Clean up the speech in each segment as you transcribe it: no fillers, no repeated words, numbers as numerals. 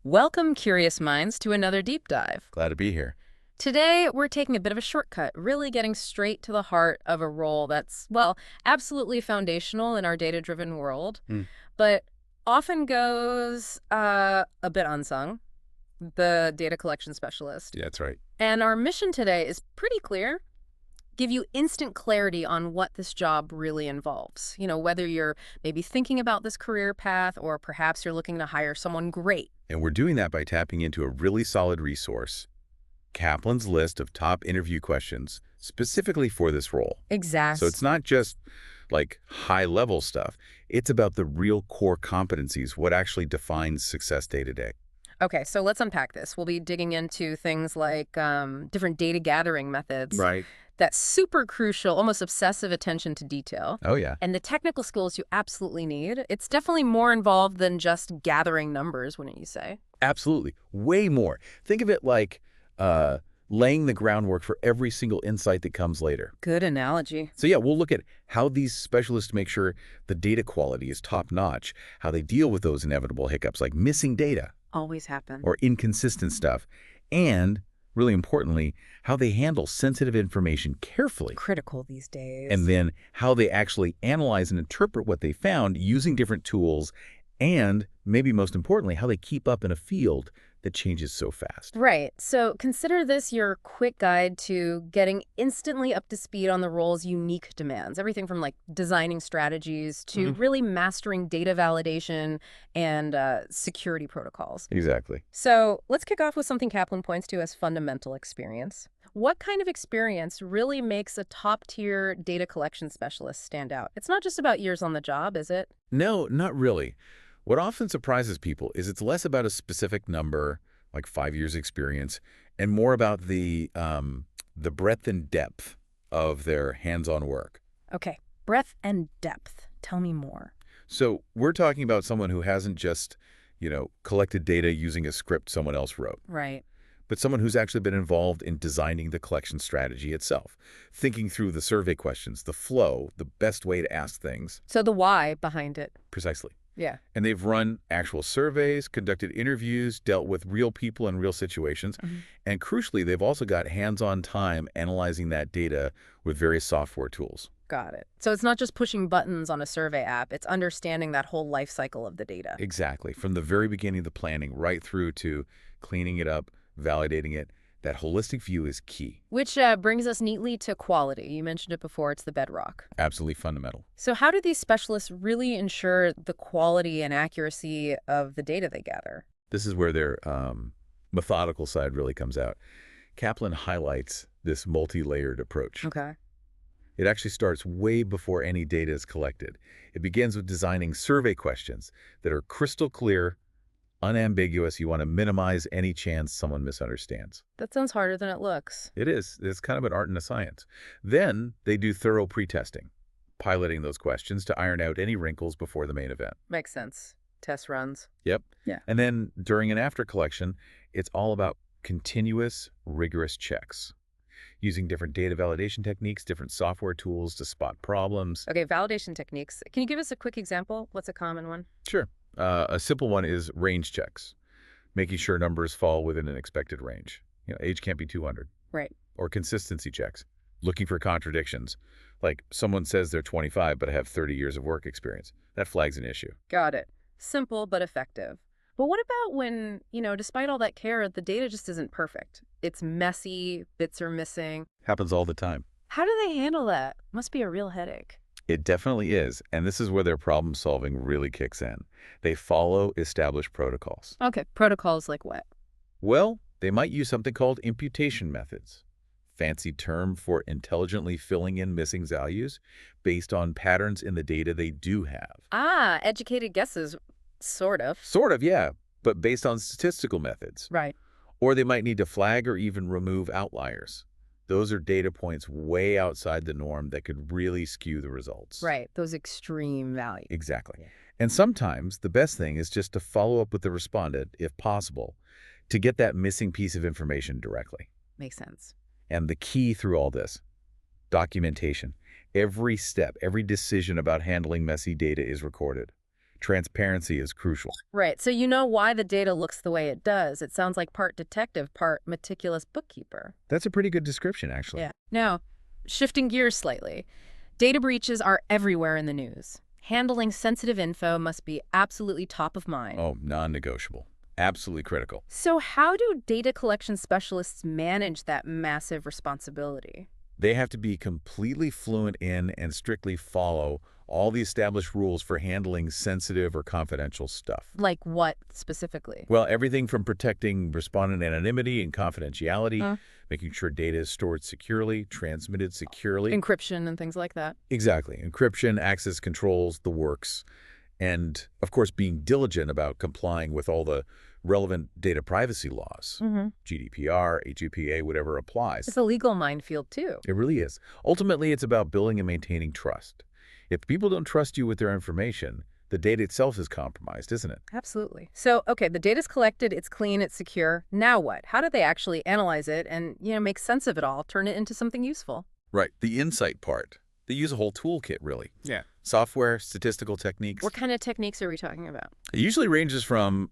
Welcome, curious minds, to another deep dive. Glad to be here. Today, we're taking a bit of a shortcut, really getting straight to the heart of a role that's, well, absolutely foundational in our data-driven world, Hmm. but often goes a bit unsung, the data collection specialist. Yeah, that's right. And our mission today is pretty clear. Give you instant clarity on what this job really involves. Whether you're maybe thinking about this career path or perhaps you're looking to hire someone great. And we're doing that by tapping into a really solid resource, Kaplan's list of top interview questions specifically for this role. So Exactly. it's not just like high-level stuff. It's about the real core competencies, what actually defines success day to day. Okay, so let's unpack this. We'll be digging into things like different data gathering methods, Right. that super crucial, almost obsessive attention to detail, Oh, yeah. and the technical skills you absolutely need. It's definitely more involved than just gathering numbers, wouldn't you say? Absolutely. Way more. Think of it like uh, laying the groundwork for every single insight that comes later. Good analogy. So yeah, we'll look at how these specialists make sure the data quality is top-notch, how they deal with those inevitable hiccups like missing data Always happen. or inconsistent stuff, and, really importantly, how they handle sensitive information carefully, Critical these days. and then how they actually analyze and interpret what they found using different tools, and, maybe most importantly, how they keep up in a field that changes so fast. Right. So consider this your quick guide to getting instantly up to speed on the role's unique demands. Everything from like designing strategies to really mastering data validation and security protocols. Exactly. So let's kick off with something Kaplan points to as fundamental experience. What kind of experience really makes a top-tier data collection specialist stand out? It's not just about years on the job, is it? No, not really. What often surprises people is it's less about a specific number, like 5 years experience, and more about the breadth and depth of their hands-on work. Okay, breadth and depth. Tell me more. So we're talking about someone who hasn't just, collected data using a script someone else wrote, Right. but someone who's actually been involved in designing the collection strategy itself, thinking through the survey questions, the flow, the best way to ask things. So the why behind it. Precisely. Yeah. And they've run actual surveys, conducted interviews, dealt with real people in real situations, and crucially, they've also got hands-on time analyzing that data with various software tools. Got it. So it's not just pushing buttons on a survey app, it's understanding that whole life cycle of the data. Exactly. From the very beginning of the planning right through to cleaning it up, validating it, that holistic view is key. Which brings us neatly to quality. You mentioned it before, it's the bedrock. Absolutely fundamental. So how do these specialists really ensure the quality and accuracy of the data they gather? This is where their methodical side really comes out. Kaplan highlights this multi-layered approach. Okay. It actually starts way before any data is collected. It begins with designing survey questions that are crystal clear, unambiguous. You want to minimize any chance someone misunderstands. That sounds harder than it looks. It is. It's kind of an art and a science. Then they do thorough pre-testing, piloting those questions to iron out any wrinkles before the main event. Makes sense. Test runs. Yep. Yeah. And then during and after collection, it's all about continuous, rigorous checks, using different data validation techniques, different software tools to spot problems. Okay, validation techniques. Can you give us a quick example? What's a common one? Sure. A simple one is range checks, making sure numbers fall within an expected range. Age can't be 200. Right. Or consistency checks, looking for contradictions. Like someone says they're 25 but have 30 years of work experience. That flags an issue. Got it. Simple but effective. But what about when, despite all that care, the data just isn't perfect? It's messy, bits are missing. Happens all the time. How do they handle that? Must be a real headache. It definitely is, and this is where their problem solving really kicks in. They follow established protocols. Okay, protocols like what? Well, they might use something called imputation methods, fancy term for intelligently filling in missing values based on patterns in the data they do have. Ah, educated guesses, sort of. Sort of, yeah, but based on statistical methods. Right. Or they might need to flag or even remove outliers. Those are data points way outside the norm that could really skew the results. Right, those extreme values. Exactly. Yeah. And sometimes the best thing is just to follow up with the respondent, if possible, to get that missing piece of information directly. Makes sense. And the key through all this, documentation. Every step, every decision about handling messy data is recorded. Transparency is crucial. Right, so you know why the data looks the way it does. It sounds like part detective, part meticulous bookkeeper. That's a pretty good description, actually. Yeah. Now, shifting gears slightly, data breaches are everywhere in the news. Handling sensitive info must be absolutely top of mind. Oh, non-negotiable. Absolutely critical. So how do data collection specialists manage that massive responsibility? They have to be completely fluent in and strictly follow all the established rules for handling sensitive or confidential stuff. Like what specifically? Well, everything from protecting respondent anonymity and confidentiality, Uh, making sure data is stored securely, transmitted securely. Encryption and things like that. Exactly. Encryption, access controls, the works. And, of course, being diligent about complying with all the relevant data privacy laws. Mm-hmm. GDPR, HUPA, whatever applies. It's a legal minefield, too. It really is. Ultimately, it's about building and maintaining trust. If people don't trust you with their information, the data itself is compromised, isn't it? Absolutely. So, okay, the data's collected, it's clean, it's secure. Now what? How do they actually analyze it and, make sense of it all, turn it into something useful? Right. The insight part. They use a whole toolkit, really. Yeah. Software, statistical techniques. What kind of techniques are we talking about? It usually ranges from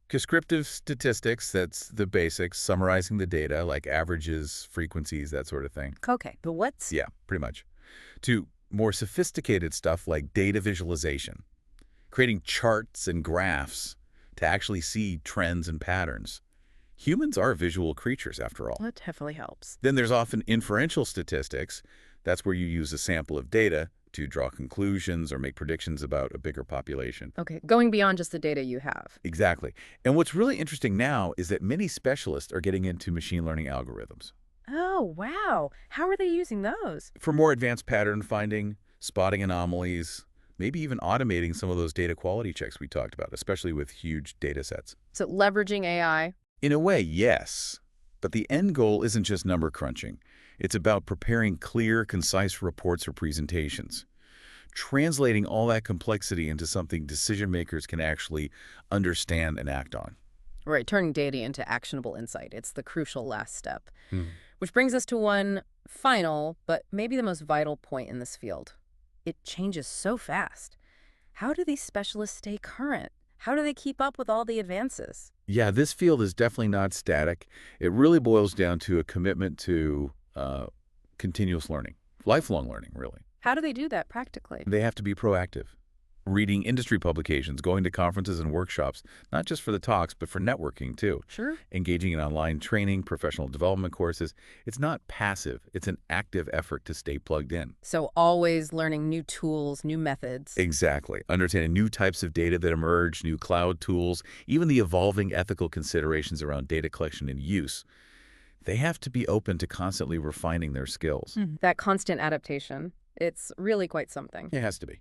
descriptive statistics, that's the basics, summarizing the data, like averages, frequencies, that sort of thing. Okay, but what's... Yeah, pretty much. To more sophisticated stuff like data visualization, creating charts and graphs to actually see trends and patterns. Humans are visual creatures, after all. That definitely helps. Then there's often inferential statistics. That's where you use a sample of data to draw conclusions or make predictions about a bigger population. Okay, going beyond just the data you have. Exactly. And what's really interesting now is that many specialists are getting into machine learning algorithms Oh, wow. How are they using those? for more advanced pattern finding, spotting anomalies, maybe even automating some of those data quality checks we talked about, especially with huge data sets. So leveraging AI. In a way, yes. But the end goal isn't just number crunching. It's about preparing clear, concise reports or presentations, translating all that complexity into something decision makers can actually understand and act on. Right, turning data into actionable insight. It's the crucial last step. Hmm. Which brings us to one final, but maybe the most vital point in this field. It changes so fast. How do these specialists stay current? How do they keep up with all the advances? Yeah, this field is definitely not static. It really boils down to a commitment to continuous learning, lifelong learning, really. How do they do that practically? They have to be proactive, reading industry publications, going to conferences and workshops, not just for the talks, but for networking, too. Sure. Engaging in online training, professional development courses. It's not passive. It's an active effort to stay plugged in. So always learning new tools, new methods. Exactly. Understanding new types of data that emerge, new cloud tools, even the evolving ethical considerations around data collection and use. They have to be open to constantly refining their skills. That constant adaptation. It's really quite something. It has to be.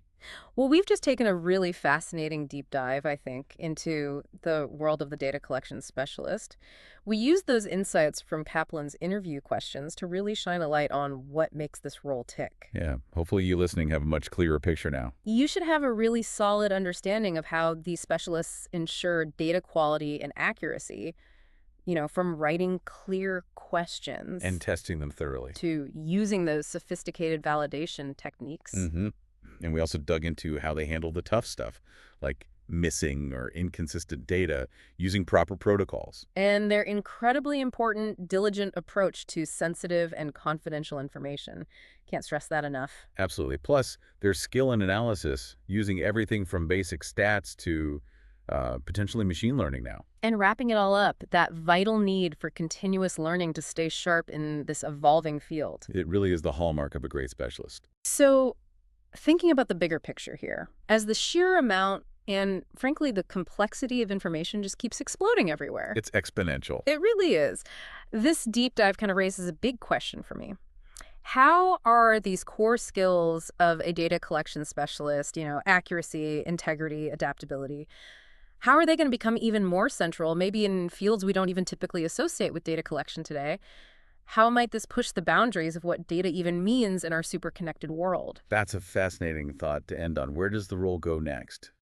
Well, we've just taken a really fascinating deep dive, I think, into the world of the data collection specialist. We used those insights from Kaplan's interview questions to really shine a light on what makes this role tick. Yeah. Hopefully you listening have a much clearer picture now. You should have a really solid understanding of how these specialists ensure data quality and accuracy, from writing clear questions And testing them thoroughly. to using those sophisticated validation techniques. Mm-hmm. And we also dug into how they handle the tough stuff, like missing or inconsistent data, using proper protocols. And their incredibly important, diligent approach to sensitive and confidential information. Can't stress that enough. Absolutely. Plus, their skill in analysis, using everything from basic stats to potentially machine learning now. And wrapping it all up, that vital need for continuous learning to stay sharp in this evolving field. It really is the hallmark of a great specialist. So, thinking about the bigger picture here, as the sheer amount and, frankly, the complexity of information just keeps exploding everywhere. It's exponential. It really is. This deep dive kind of raises a big question for me. How are these core skills of a data collection specialist, accuracy, integrity, adaptability, how are they going to become even more central, maybe in fields we don't even typically associate with data collection today? How might this push the boundaries of what data even means in our super connected world? That's a fascinating thought to end on. Where does the role go next?